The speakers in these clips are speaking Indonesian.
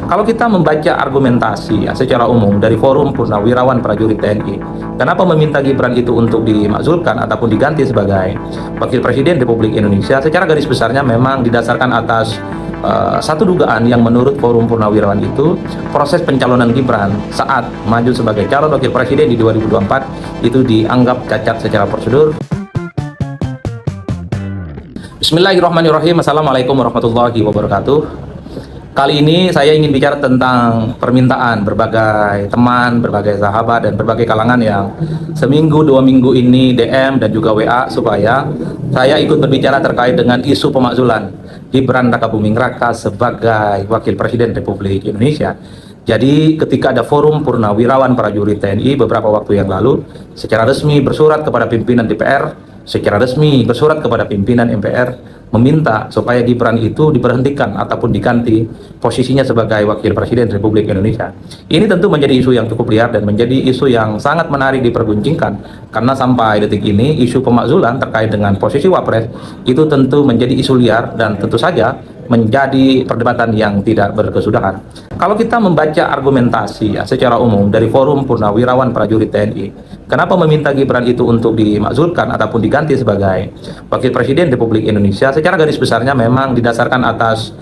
Kalau kita membaca argumentasi ya, secara umum dari Forum Purnawirawan Prajurit TNI, kenapa meminta Gibran itu untuk dimakzulkan ataupun diganti sebagai Wakil Presiden Republik Indonesia, secara garis besarnya memang didasarkan atas satu dugaan yang menurut Forum Purnawirawan itu proses pencalonan Gibran saat maju sebagai calon Wakil Presiden di 2024 itu dianggap cacat secara prosedur. Bismillahirrahmanirrahim. Assalamualaikum warahmatullahi wabarakatuh. Kali ini saya ingin bicara tentang permintaan berbagai teman, berbagai sahabat, dan berbagai kalangan yang seminggu, 2 minggu ini DM dan juga WA supaya saya ikut berbicara terkait dengan isu pemakzulan Gibran Rakabuming Raka sebagai Wakil Presiden Republik Indonesia. Jadi ketika ada Forum Purnawirawan Prajurit TNI beberapa waktu yang lalu secara resmi bersurat kepada pimpinan DPR, secara resmi bersurat kepada pimpinan MPR meminta supaya Gibran itu diberhentikan ataupun diganti posisinya sebagai Wakil Presiden Republik Indonesia. Ini tentu menjadi isu yang cukup liar dan menjadi isu yang sangat menarik diperguncingkan karena sampai detik ini isu pemakzulan terkait dengan posisi Wapres itu tentu menjadi isu liar dan tentu saja menjadi perdebatan yang tidak berkesudahan. Kalau kita membaca argumentasi ya, secara umum dari Forum Purnawirawan Prajurit TNI, kenapa meminta Gibran itu untuk dimakzulkan ataupun diganti sebagai Wakil Presiden Republik Indonesia, secara garis besarnya memang didasarkan atas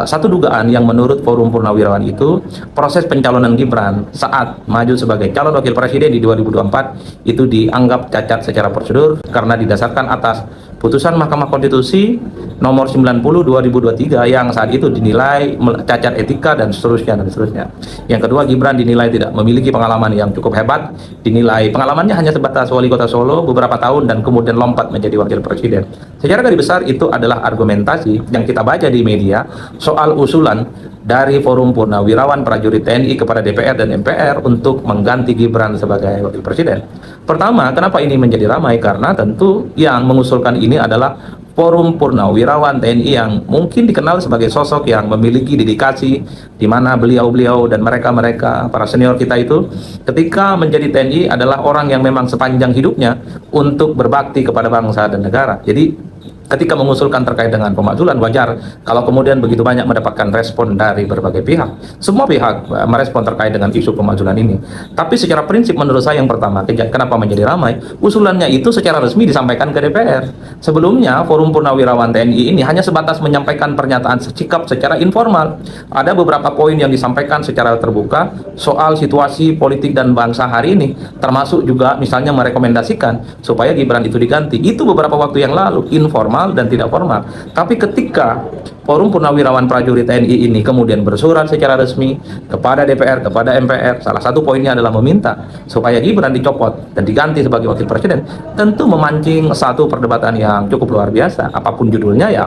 satu dugaan yang menurut Forum Purnawirawan itu proses pencalonan Gibran saat maju sebagai calon Wakil Presiden di 2024 itu dianggap cacat secara prosedur karena didasarkan atas putusan Mahkamah Konstitusi nomor 90 2023 yang saat itu dinilai cacat etika dan seterusnya dan seterusnya. Yang kedua, Gibran dinilai tidak memiliki pengalaman yang cukup hebat, dinilai pengalamannya hanya sebatas wali kota Solo beberapa tahun dan kemudian lompat menjadi wakil presiden. Secara garis besar itu adalah argumentasi yang kita baca di media soal usulan dari Forum Purnawirawan Prajurit TNI kepada DPR dan MPR untuk mengganti Gibran sebagai wakil presiden. Pertama, kenapa ini menjadi ramai? Karena tentu yang mengusulkan ini adalah Forum Purnawirawan TNI yang mungkin dikenal sebagai sosok yang memiliki dedikasi, di mana beliau-beliau dan mereka-mereka para senior kita itu ketika menjadi TNI adalah orang yang memang sepanjang hidupnya untuk berbakti kepada bangsa dan negara. Jadi ketika mengusulkan terkait dengan pemakzulan, wajar kalau kemudian begitu banyak mendapatkan respon dari berbagai pihak. Semua pihak merespon terkait dengan isu pemakzulan ini. Tapi secara prinsip menurut saya yang pertama, kenapa menjadi ramai? Usulannya itu secara resmi disampaikan ke DPR. Sebelumnya Forum Purnawirawan TNI ini hanya sebatas menyampaikan pernyataan sikap secara informal. Ada beberapa poin yang disampaikan secara terbuka soal situasi politik dan bangsa hari ini, termasuk juga misalnya merekomendasikan supaya Gibran itu diganti. Itu beberapa waktu yang lalu, informal dan tidak formal. Tapi ketika Forum Purnawirawan Prajurit TNI ini kemudian bersurat secara resmi kepada DPR, kepada MPR, salah satu poinnya adalah meminta supaya Gibran dicopot dan diganti sebagai wakil presiden, tentu memancing satu perdebatan yang cukup luar biasa. Apapun judulnya ya,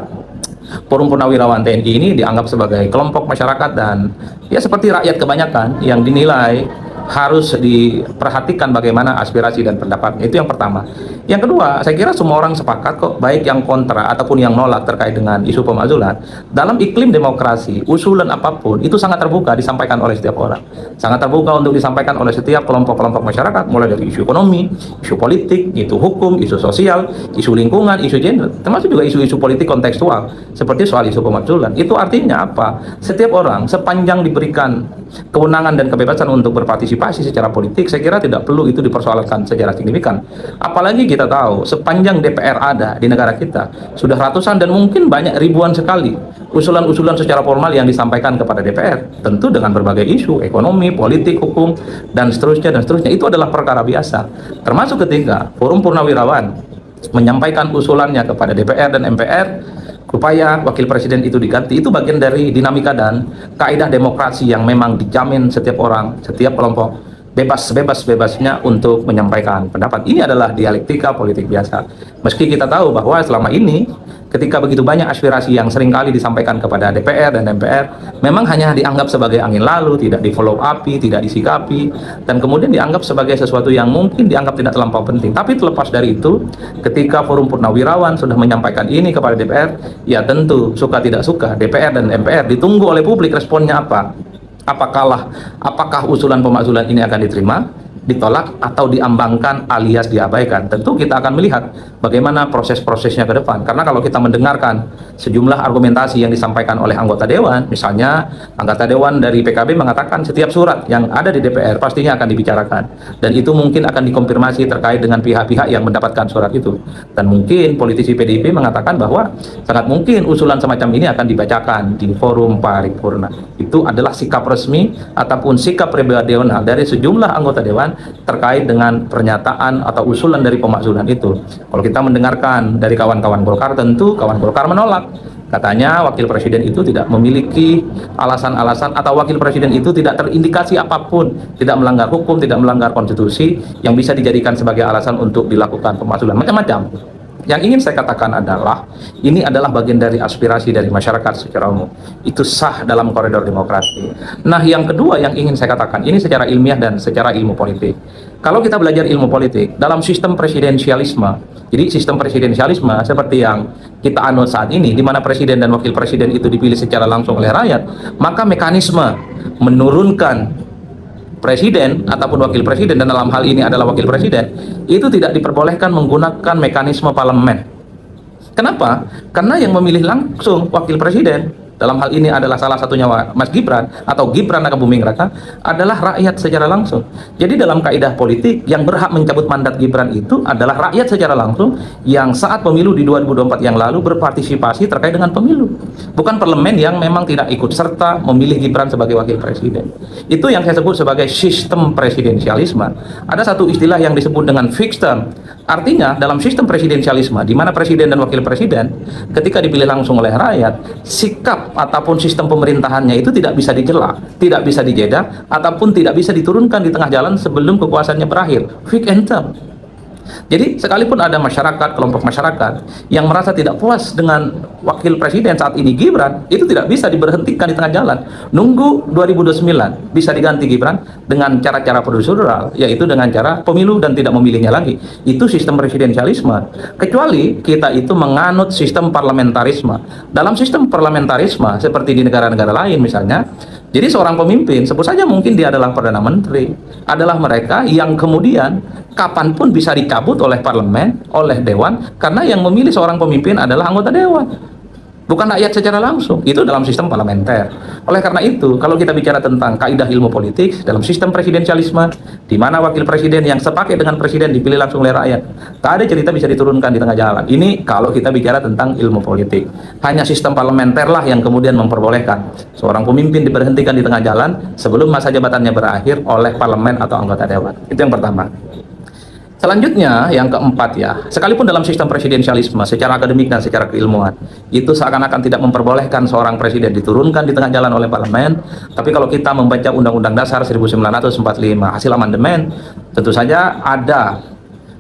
Forum Purnawirawan TNI ini dianggap sebagai kelompok masyarakat dan ya seperti rakyat kebanyakan yang dinilai harus diperhatikan bagaimana aspirasi dan pendapatnya. Itu yang pertama. Yang kedua, saya kira semua orang sepakat kok, baik yang kontra ataupun yang nolak terkait dengan isu pemakzulan. Dalam iklim demokrasi, usulan apapun itu sangat terbuka disampaikan oleh setiap orang. Sangat terbuka untuk disampaikan oleh setiap kelompok-kelompok masyarakat, mulai dari isu ekonomi, isu politik, isu hukum, isu sosial, isu lingkungan, isu gender, termasuk juga isu-isu politik kontekstual seperti soal isu pemakzulan. Itu artinya apa? Setiap orang sepanjang diberikan kewenangan dan kebebasan untuk berpartisipasi secara politik, saya kira tidak perlu itu dipersoalkan secara signifikan. Apalagi kita tahu sepanjang DPR ada di negara kita sudah ratusan dan mungkin banyak ribuan sekali usulan-usulan secara formal yang disampaikan kepada DPR, tentu dengan berbagai isu ekonomi, politik, hukum dan seterusnya dan seterusnya. Itu adalah perkara biasa. Termasuk ketika Forum Purnawirawan menyampaikan usulannya kepada DPR dan MPR supaya wakil presiden itu diganti, itu bagian dari dinamika dan kaidah demokrasi yang memang dijamin setiap orang, setiap kelompok bebas-bebasnya untuk menyampaikan pendapat. Ini adalah dialektika politik biasa. Meski kita tahu bahwa selama ini ketika begitu banyak aspirasi yang seringkali disampaikan kepada DPR dan MPR memang hanya dianggap sebagai angin lalu, tidak di follow up, tidak disikapi, dan kemudian dianggap sebagai sesuatu yang mungkin dianggap tidak terlampau penting. Tapi terlepas dari itu, ketika Forum Purnawirawan sudah menyampaikan ini kepada DPR, ya tentu suka tidak suka DPR dan MPR ditunggu oleh publik responnya apa. Apakah usulan pemakzulan ini akan diterima? ditolak atau diambangkan alias diabaikan. Tentu kita akan melihat bagaimana proses-prosesnya ke depan. Karena kalau kita mendengarkan sejumlah argumentasi yang disampaikan oleh anggota Dewan, misalnya anggota Dewan dari PKB mengatakan setiap surat yang ada di DPR pastinya akan dibicarakan. Dan itu mungkin akan dikonfirmasi terkait dengan pihak-pihak yang mendapatkan surat itu. Dan mungkin politisi PDIP mengatakan bahwa sangat mungkin usulan semacam ini akan dibacakan di forum paripurna. Itu adalah sikap resmi ataupun sikap pribadional dari sejumlah anggota Dewan terkait dengan pernyataan atau usulan dari pemakzulan itu. Kalau kita mendengarkan dari kawan-kawan Golkar, tentu kawan Golkar menolak. Katanya wakil presiden itu tidak memiliki alasan-alasan atau wakil presiden itu tidak terindikasi apapun, tidak melanggar hukum, tidak melanggar konstitusi yang bisa dijadikan sebagai alasan untuk dilakukan pemakzulan, macam-macam. Yang ingin saya katakan adalah ini adalah bagian dari aspirasi dari masyarakat secara umum. Itu sah dalam koridor demokrasi. Nah, yang kedua yang ingin saya katakan, ini secara ilmiah dan secara ilmu politik. Kalau kita belajar ilmu politik dalam sistem presidensialisme, jadi sistem presidensialisme seperti yang kita anut saat ini, di mana presiden dan wakil presiden itu dipilih secara langsung oleh rakyat, maka mekanisme menurunkan presiden ataupun wakil presiden, dan dalam hal ini adalah wakil presiden, itu tidak diperbolehkan menggunakan mekanisme parlemen. Kenapa? Karena yang memilih langsung wakil presiden dalam hal ini adalah salah satunya Mas Gibran atau Gibran Raka Buming Raka adalah rakyat secara langsung. Jadi dalam kaidah politik yang berhak mencabut mandat Gibran itu adalah rakyat secara langsung yang saat pemilu di 2024 yang lalu berpartisipasi terkait dengan pemilu. Bukan parlemen yang memang tidak ikut serta memilih Gibran sebagai wakil presiden. Itu yang saya sebut sebagai sistem presidensialisme. Ada satu istilah yang disebut dengan fixed term. Artinya dalam sistem presidensialisme di mana presiden dan wakil presiden ketika dipilih langsung oleh rakyat, sikap ataupun sistem pemerintahannya itu tidak bisa dijela, tidak bisa dijeda, ataupun tidak bisa diturunkan di tengah jalan sebelum kekuasaannya berakhir. Fixed and term. Jadi sekalipun ada masyarakat, kelompok masyarakat yang merasa tidak puas dengan wakil presiden saat ini Gibran, itu tidak bisa diberhentikan di tengah jalan. Nunggu 2029 bisa diganti Gibran dengan cara-cara prosedural, yaitu dengan cara pemilu dan tidak memilihnya lagi. Itu sistem presidensialisme. Kecuali kita itu menganut sistem parlamentarisme. Dalam sistem parlamentarisme seperti di negara-negara lain misalnya, jadi seorang pemimpin, sebut saja mungkin dia adalah Perdana Menteri, adalah mereka yang kemudian kapanpun bisa dicabut oleh parlemen, oleh dewan, karena yang memilih seorang pemimpin adalah anggota dewan, bukan rakyat secara langsung. Itu dalam sistem parlementer. Oleh karena itu, kalau kita bicara tentang kaidah ilmu politik dalam sistem presidensialisme, di mana wakil presiden yang sepaket dengan presiden dipilih langsung oleh rakyat, tak ada cerita bisa diturunkan di tengah jalan. Ini kalau kita bicara tentang ilmu politik. Hanya sistem parlementer lah yang kemudian memperbolehkan seorang pemimpin diberhentikan di tengah jalan sebelum masa jabatannya berakhir oleh parlemen atau anggota dewan. Itu yang pertama. Selanjutnya, yang keempat ya, sekalipun dalam sistem presidensialisme secara akademik dan secara keilmuan itu seakan-akan tidak memperbolehkan seorang presiden diturunkan di tengah jalan oleh parlemen, tapi kalau kita membaca Undang-Undang Dasar 1945 hasil amandemen, tentu saja ada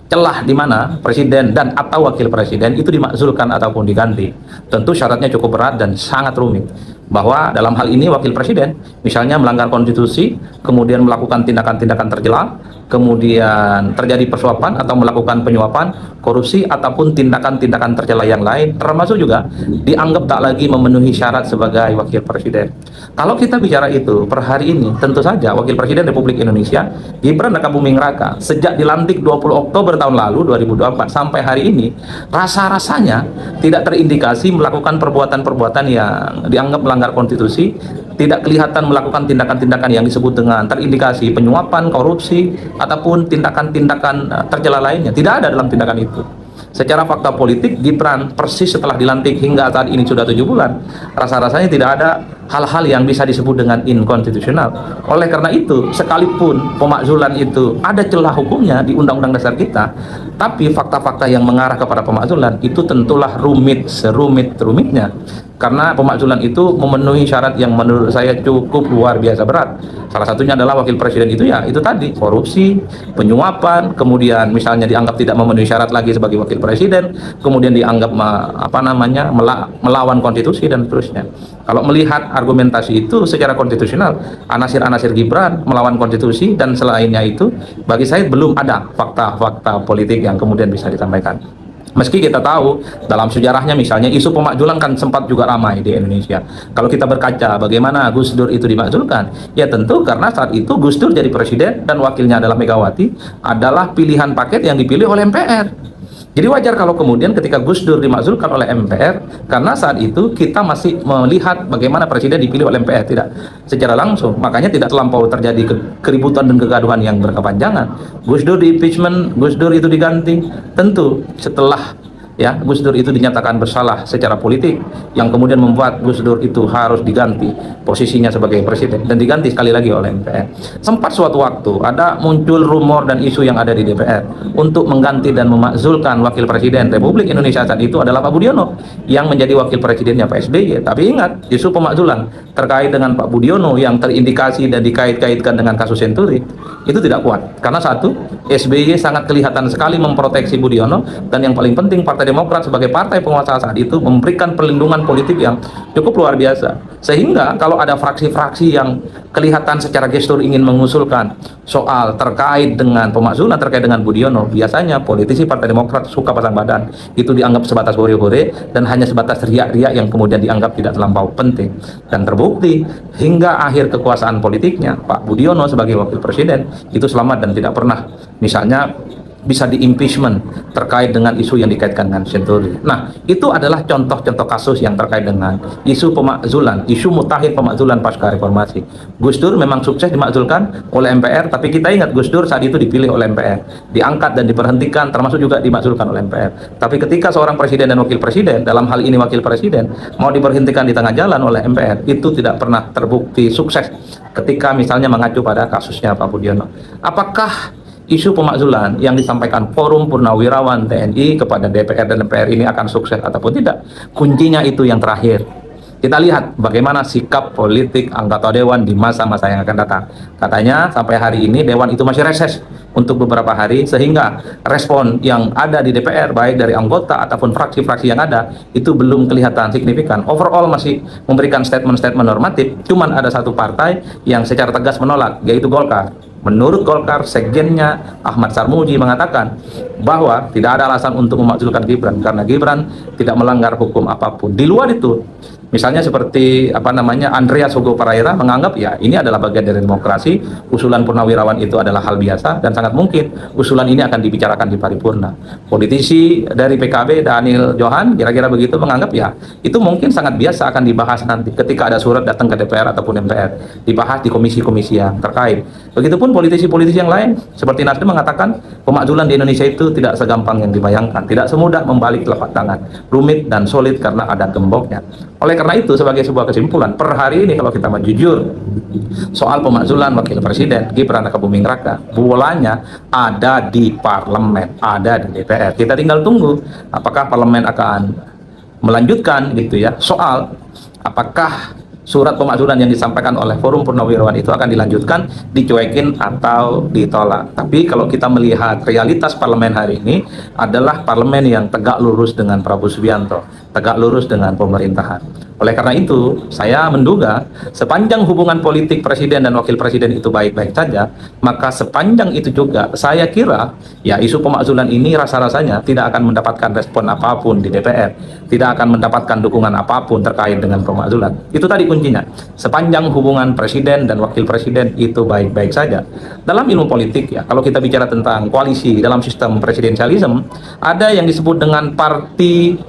celah di mana presiden dan atau wakil presiden itu dimakzulkan ataupun diganti. Tentu syaratnya cukup berat dan sangat rumit. Bahwa dalam hal ini wakil presiden misalnya melanggar konstitusi, kemudian melakukan tindakan-tindakan tercela, kemudian terjadi persuapan atau melakukan penyuapan, korupsi, ataupun tindakan-tindakan tercela yang lain, termasuk juga dianggap tak lagi memenuhi syarat sebagai wakil presiden. Kalau kita bicara itu per hari ini, tentu saja wakil presiden Republik Indonesia Gibran Raka Buming Raka sejak dilantik 20 Oktober tahun lalu 2024 sampai hari ini rasa-rasanya tidak terindikasi melakukan perbuatan-perbuatan yang dianggap melanggar konstitusi, tidak kelihatan melakukan tindakan-tindakan yang disebut dengan terindikasi penyuapan, korupsi, ataupun tindakan-tindakan tercela lainnya. Tidak ada dalam tindakan itu. Secara fakta politik, Gibran persis setelah dilantik hingga saat ini sudah 7 bulan, rasa-rasanya tidak ada hal-hal yang bisa disebut dengan inkonstitusional. Oleh karena itu, sekalipun pemakzulan itu ada celah hukumnya di Undang-Undang Dasar kita, tapi fakta-fakta yang mengarah kepada pemakzulan itu tentulah rumit, serumit-rumitnya. Karena pemakzulan itu memenuhi syarat yang menurut saya cukup luar biasa berat. Salah satunya adalah wakil presiden itu ya, itu tadi, korupsi, penyuapan, kemudian misalnya dianggap tidak memenuhi syarat lagi sebagai wakil presiden, kemudian dianggap melawan konstitusi dan seterusnya. Kalau melihat argumentasi itu secara konstitusional, anasir-anasir Gibran melawan konstitusi dan selainnya itu, bagi saya belum ada fakta-fakta politik yang kemudian bisa disampaikan. Meski kita tahu dalam sejarahnya misalnya isu pemakzulan kan sempat juga ramai di Indonesia. Kalau kita berkaca bagaimana Gus Dur itu dimakzulkan, ya tentu karena saat itu Gus Dur jadi presiden dan wakilnya adalah Megawati, adalah pilihan paket yang dipilih oleh MPR. Jadi wajar kalau kemudian ketika Gus Dur dimakzulkan oleh MPR, karena saat itu kita masih melihat bagaimana presiden dipilih oleh MPR, tidak secara langsung. Makanya tidak terlampau terjadi keributan dan kegaduhan yang berkepanjangan. Gus Dur di impeachment, Gus Dur itu diganti. Tentu setelah ya Gus Dur itu dinyatakan bersalah secara politik, yang kemudian membuat Gus Dur itu harus diganti posisinya sebagai presiden dan diganti sekali lagi oleh MPR. Sempat suatu waktu ada muncul rumor dan isu yang ada di DPR untuk mengganti dan memakzulkan wakil presiden Republik Indonesia saat itu adalah Pak Budiono yang menjadi wakil presidennya Pak SBY. Tapi ingat, isu pemakzulan terkait dengan Pak Budiono yang terindikasi dan dikait-kaitkan dengan kasus Senturi itu tidak kuat, karena satu, SBY sangat kelihatan sekali memproteksi Budiono, dan yang paling penting Partai Demokrat sebagai partai penguasa saat itu memberikan perlindungan politik yang cukup luar biasa, sehingga kalau ada fraksi-fraksi yang kelihatan secara gestur ingin mengusulkan soal terkait dengan pemakzulan terkait dengan Budiono, biasanya politisi Partai Demokrat suka pasang badan, itu dianggap sebatas hore-hore dan hanya sebatas riak-riak yang kemudian dianggap tidak terlampau penting. Dan terbukti hingga akhir kekuasaan politiknya Pak Budiono sebagai wakil presiden itu selamat dan tidak pernah misalnya bisa di-impeachment terkait dengan isu yang dikaitkan dengan Senturi. Nah, itu adalah contoh-contoh kasus yang terkait dengan isu pemakzulan, isu mutakhir pemakzulan pasca reformasi. Gus Dur memang sukses dimakzulkan oleh MPR, tapi kita ingat Gus Dur saat itu dipilih oleh MPR, diangkat dan diberhentikan, termasuk juga dimakzulkan oleh MPR. Tapi ketika seorang presiden dan wakil presiden, dalam hal ini wakil presiden, mau diberhentikan di tengah jalan oleh MPR, itu tidak pernah terbukti sukses ketika misalnya mengacu pada kasusnya Pak Budiono. Apakah isu pemakzulan yang disampaikan Forum Purnawirawan TNI kepada DPR dan MPR ini akan sukses ataupun tidak? Kuncinya itu yang terakhir. Kita lihat bagaimana sikap politik anggota Dewan di masa-masa yang akan datang. Katanya sampai hari ini Dewan itu masih reses untuk beberapa hari, sehingga respon yang ada di DPR baik dari anggota ataupun fraksi-fraksi yang ada itu belum kelihatan signifikan. Overall masih memberikan statement-statement normatif. Cuman ada satu partai yang secara tegas menolak, yaitu Golkar. Menurut Golkar, sekjennya Ahmad Sarmuji mengatakan bahwa tidak ada alasan untuk memakzulkan Gibran karena Gibran tidak melanggar hukum apapun. Di luar itu, misalnya seperti Andreas Hugo Pereira menganggap ya ini adalah bagian dari demokrasi, usulan Purnawirawan itu adalah hal biasa dan sangat mungkin usulan ini akan dibicarakan di paripurna. Politisi dari PKB Daniel Johan kira-kira begitu menganggap ya itu mungkin sangat biasa akan dibahas nanti ketika ada surat datang ke DPR ataupun MPR, dibahas di komisi-komisi yang terkait. Begitupun politisi-politisi yang lain seperti Nasdem mengatakan pemakzulan di Indonesia itu tidak segampang yang dibayangkan, tidak semudah membalik telapak tangan, rumit dan sulit karena ada gemboknya. Oleh karena itu, sebagai sebuah kesimpulan, per hari ini kalau kita mau jujur soal pemakzulan wakil presiden Gibran Rakabuming Raka, bolanya ada di parlemen, ada di DPR. Kita tinggal tunggu apakah parlemen akan melanjutkan gitu ya soal apakah surat pemakzulan yang disampaikan oleh Forum Purnawirawan itu akan dilanjutkan, dicuekin atau ditolak. Tapi kalau kita melihat realitas parlemen hari ini adalah parlemen yang tegak lurus dengan Prabowo Subianto, tegak lurus dengan pemerintahan. Oleh karena itu, saya menduga sepanjang hubungan politik presiden dan wakil presiden itu baik-baik saja, maka sepanjang itu juga saya kira ya isu pemakzulan ini rasa-rasanya tidak akan mendapatkan respon apapun di DPR, tidak akan mendapatkan dukungan apapun terkait dengan pemakzulan. Itu tadi kuncinya. Sepanjang hubungan presiden dan wakil presiden itu baik-baik saja. Dalam ilmu politik ya, kalau kita bicara tentang koalisi dalam sistem presidensialisme, ada yang disebut dengan party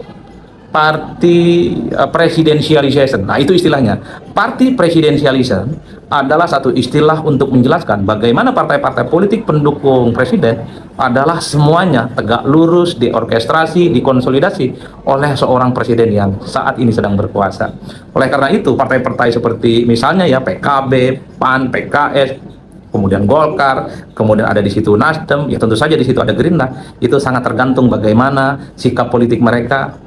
presidentialization. Nah, itu istilahnya. Party presidentialism adalah satu istilah untuk menjelaskan bagaimana partai-partai politik pendukung presiden adalah semuanya tegak lurus, diorkestrasi, dikonsolidasi oleh seorang presiden yang saat ini sedang berkuasa. Oleh karena itu, partai-partai seperti misalnya ya PKB, PAN, PKS, kemudian Golkar, kemudian ada di situ Nasdem, ya tentu saja di situ ada Gerindra, itu sangat tergantung bagaimana sikap politik mereka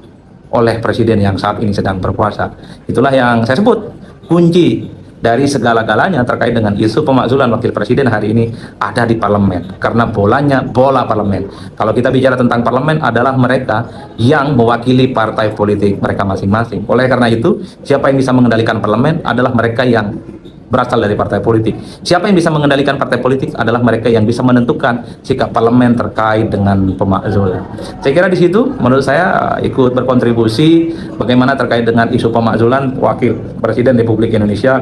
oleh presiden yang saat ini sedang berkuasa. Itulah yang saya sebut kunci dari segala-galanya terkait dengan isu pemakzulan wakil presiden hari ini ada di parlemen, karena bolanya bola parlemen. Kalau kita bicara tentang parlemen adalah mereka yang mewakili partai politik mereka masing-masing. Oleh karena itu, siapa yang bisa mengendalikan parlemen adalah mereka yang berasal dari partai politik. Siapa yang bisa mengendalikan partai politik adalah mereka yang bisa menentukan sikap parlemen terkait dengan pemakzulan. Saya kira di situ menurut saya ikut berkontribusi bagaimana terkait dengan isu pemakzulan Wakil Presiden Republik Indonesia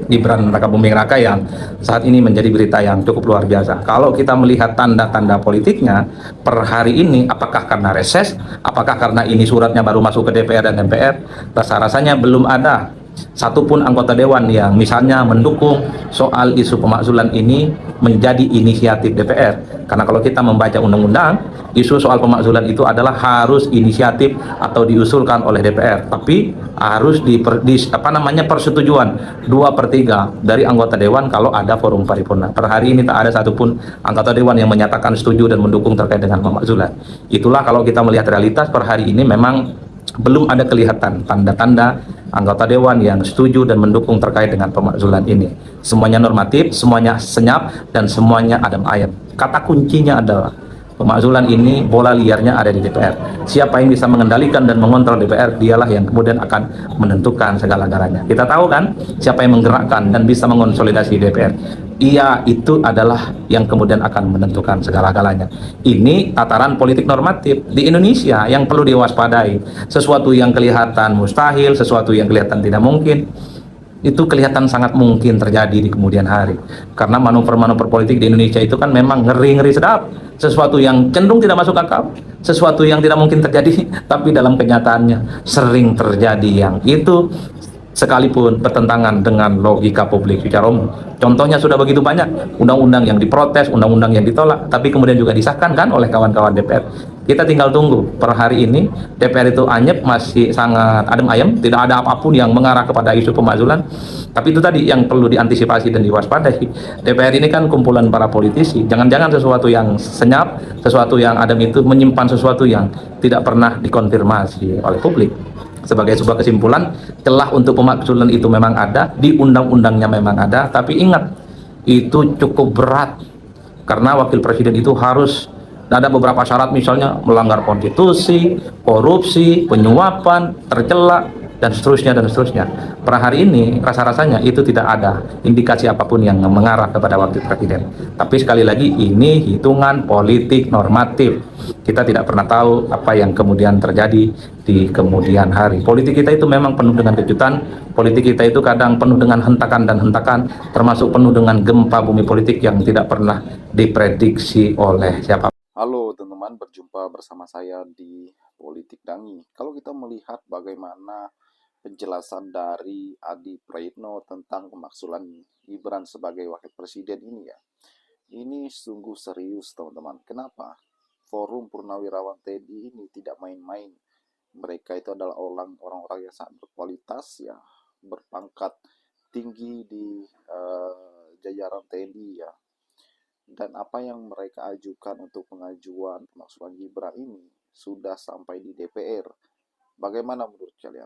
Gibran Rakabuming Raka yang saat ini menjadi berita yang cukup luar biasa. Kalau kita melihat tanda-tanda politiknya per hari ini, apakah karena reses, apakah karena ini suratnya baru masuk ke DPR dan MPR, rasa-rasanya belum ada satupun anggota dewan yang misalnya mendukung soal isu pemakzulan ini menjadi inisiatif DPR. Karena kalau kita membaca undang-undang, isu soal pemakzulan itu adalah harus inisiatif atau diusulkan oleh DPR, tapi harus persetujuan 2/3 dari anggota dewan kalau ada forum paripurna. Per hari ini tak ada satupun anggota dewan yang menyatakan setuju dan mendukung terkait dengan pemakzulan. Itulah kalau kita melihat realitas per hari ini memang belum ada kelihatan tanda-tanda anggota dewan yang setuju dan mendukung terkait dengan pemakzulan ini. Semuanya normatif, semuanya senyap, dan semuanya adem ayem. Kata kuncinya adalah pemakzulan ini bola liarnya ada di DPR. Siapa yang bisa mengendalikan dan mengontrol DPR, dialah yang kemudian akan menentukan segala-galanya. Kita tahu kan siapa yang menggerakkan dan bisa mengonsolidasi DPR. Ia itu adalah yang kemudian akan menentukan segala-galanya. Ini tataran politik normatif di Indonesia yang perlu diwaspadai. Sesuatu yang kelihatan mustahil, sesuatu yang kelihatan tidak mungkin, itu kelihatan sangat mungkin terjadi di kemudian hari. Karena manuver-manuver politik di Indonesia itu kan memang ngeri-ngeri sedap. Sesuatu yang cenderung tidak masuk akal, sesuatu yang tidak mungkin terjadi, tapi dalam kenyataannya sering terjadi yang itu sekalipun bertentangan dengan logika publik secara umum. Contohnya sudah begitu banyak undang-undang yang diprotes, undang-undang yang ditolak, tapi kemudian juga disahkan kan oleh kawan-kawan DPR. Kita tinggal tunggu per hari ini DPR itu anyep, masih sangat adem ayem, tidak ada apapun yang mengarah kepada isu pemakzulan. Tapi itu tadi yang perlu diantisipasi dan diwaspadai. DPR ini kan kumpulan para politisi. Jangan-jangan sesuatu yang senyap, sesuatu yang adem itu menyimpan sesuatu yang tidak pernah dikonfirmasi oleh publik. Sebagai sebuah kesimpulan, celah untuk pemakzulan itu memang ada, di undang-undangnya memang ada, tapi ingat, itu cukup berat. Karena wakil presiden itu harus ada beberapa syarat, misalnya melanggar konstitusi, korupsi, penyuapan, tercela, dan seterusnya dan seterusnya. Per hari ini rasa-rasanya itu tidak ada indikasi apapun yang mengarah kepada wakil presiden. Tapi sekali lagi ini hitungan politik normatif. Kita tidak pernah tahu apa yang kemudian terjadi di kemudian hari. Politik kita itu memang penuh dengan kejutan. Politik kita itu kadang penuh dengan hentakan dan hentakan, termasuk penuh dengan gempa bumi politik yang tidak pernah diprediksi oleh siapa. Halo teman-teman, berjumpa bersama saya di Politik Dangi. Kalau kita melihat bagaimana penjelasan dari Adi Praitno tentang pemakzulan Gibran sebagai wakil presiden ini ya, ini sungguh serius teman-teman. Kenapa? Forum Purnawirawan TNI ini tidak main-main. Mereka itu adalah orang-orang yang sangat berkualitas ya, berpangkat tinggi di jajaran TNI ya. Dan apa yang mereka ajukan untuk pengajuan pemakzulan Gibran ini sudah sampai di DPR. Bagaimana menurut kalian?